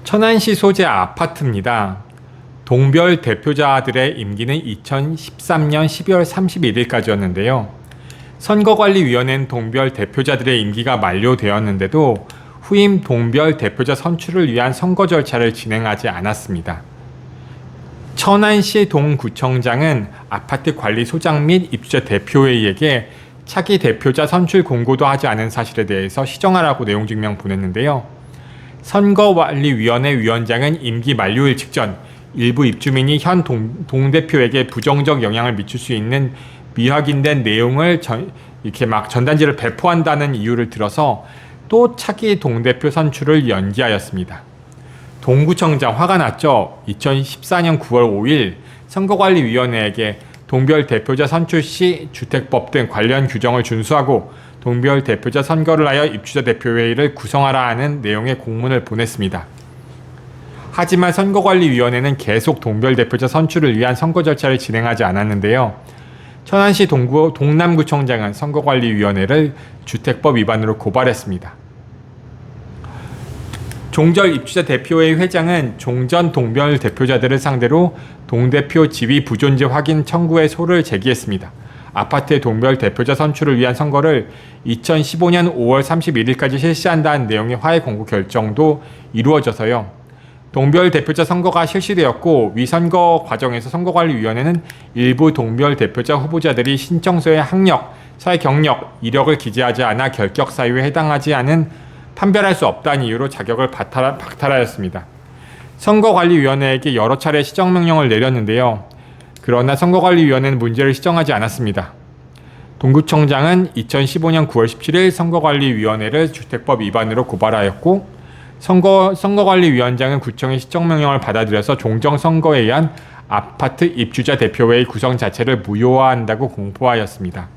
천안시 소재 아파트입니다. 동별 대표자들의 임기는 2013년 12월 31일까지였는데요. 선거관리위원회는 동별 대표자들의 임기가 만료되었는데도 후임 동별 대표자 선출을 위한 선거 절차를 진행하지 않았습니다. 천안시 동구청장은 아파트 관리소장 및 입주자 대표회의에게 차기 대표자 선출 공고도 하지 않은 사실에 대해서 시정하라고 내용 증명 보냈는데요. 선거관리위원회 위원장은 임기 만료일 직전 일부 입주민이 현 동대표에게 부정적 영향을 미칠 수 있는 미확인된 내용을 이렇게 막 전단지를 배포한다는 이유를 들어서 또 차기 동대표 선출을 연기하였습니다. 동구청장 화가 났죠. 2014년 9월 5일 선거관리위원회에게 동별 대표자 선출 시 주택법 등 관련 규정을 준수하고 동별 대표자 선거를 하여 입주자 대표회의를 구성하라 하는 내용의 공문을 보냈습니다. 하지만 선거관리위원회는 계속 동별 대표자 선출을 위한 선거 절차를 진행하지 않았는데요. 천안시 동남구청장은 선거관리위원회를 주택법 위반으로 고발했습니다. 종절 입주자 대표회의 회장은 종전 동별 대표자들을 상대로 동대표 지위 부존재 확인 청구의 소를 제기했습니다. 아파트의 동별 대표자 선출을 위한 선거를 2015년 5월 31일까지 실시한다는 내용의 화해 공고 결정도 이루어져서요. 동별 대표자 선거가 실시되었고 위 선거 과정에서 선거관리위원회는 일부 동별 대표자 후보자들이 신청서의 학력, 사회 경력, 이력을 기재하지 않아 결격 사유에 해당하지 않은 판별할 수 없다는 이유로 자격을 박탈하였습니다. 선거관리위원회에게 여러 차례 시정명령을 내렸는데요. 그러나 선거관리위원회는 문제를 시정하지 않았습니다. 동구청장은 2015년 9월 17일 선거관리위원회를 주택법 위반으로 고발하였고 선거관리위원장은 구청의 시정명령을 받아들여서 종정선거에 의한 아파트 입주자 대표회의 구성 자체를 무효화한다고 공포하였습니다.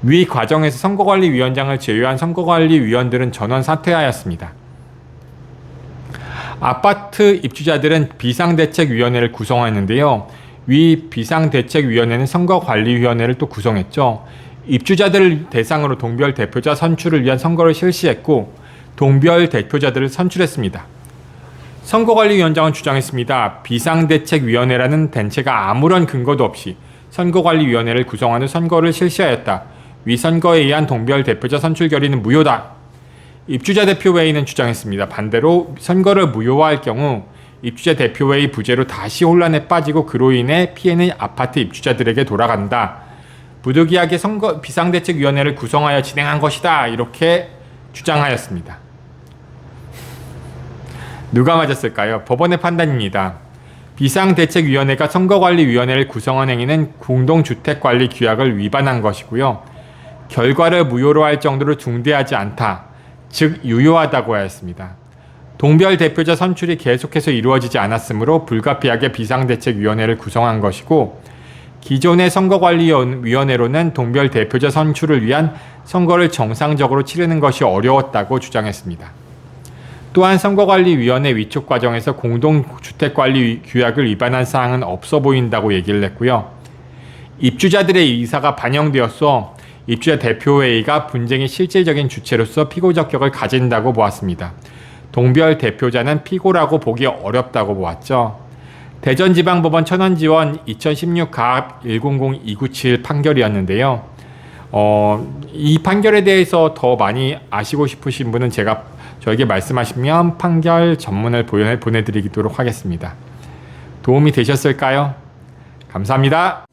위 과정에서 선거관리위원장을 제외한 선거관리위원들은 전원 사퇴하였습니다. 아파트 입주자들은 비상대책위원회를 구성하였는데요. 위 비상대책위원회는 선거관리위원회를 또 구성했죠. 입주자들을 대상으로 동별 대표자 선출을 위한 선거를 실시했고 동별 대표자들을 선출했습니다. 선거관리위원장은 주장했습니다. 비상대책위원회라는 단체가 아무런 근거도 없이 선거관리위원회를 구성한 후 선거를 실시하였다. 위 선거에 의한 동별 대표자 선출 결의는 무효다. 입주자 대표회의는 주장했습니다. 반대로 선거를 무효화할 경우 입주자 대표회의 부재로 다시 혼란에 빠지고 그로 인해 피해는 아파트 입주자들에게 돌아간다. 부득이하게 비상대책위원회를 구성하여 진행한 것이다. 이렇게 주장하였습니다. 누가 맞았을까요? 법원의 판단입니다. 비상대책위원회가 선거관리위원회를 구성한 행위는 공동주택관리규약을 위반한 것이고요. 결과를 무효로 할 정도로 중대하지 않다. 즉 유효하다고 하였습니다. 동별 대표자 선출이 계속해서 이루어지지 않았으므로 불가피하게 비상대책위원회를 구성한 것이고 기존의 선거관리위원회로는 동별 대표자 선출을 위한 선거를 정상적으로 치르는 것이 어려웠다고 주장했습니다. 또한 선거관리위원회 위촉 과정에서 공동주택관리규약을 위반한 사항은 없어 보인다고 얘기를 했고요. 입주자들의 의사가 반영되어서 입주자 대표회의가 분쟁의 실질적인 주체로서 피고 적격을 가진다고 보았습니다. 동별 대표자는 피고라고 보기 어렵다고 보았죠. 대전지방법원 천안지원 2016 가압 100297 판결이었는데요. 이 판결에 대해서 더 많이 아시고 싶으신 분은 저에게 말씀하시면 판결 전문을 보내드리도록 하겠습니다. 도움이 되셨을까요? 감사합니다.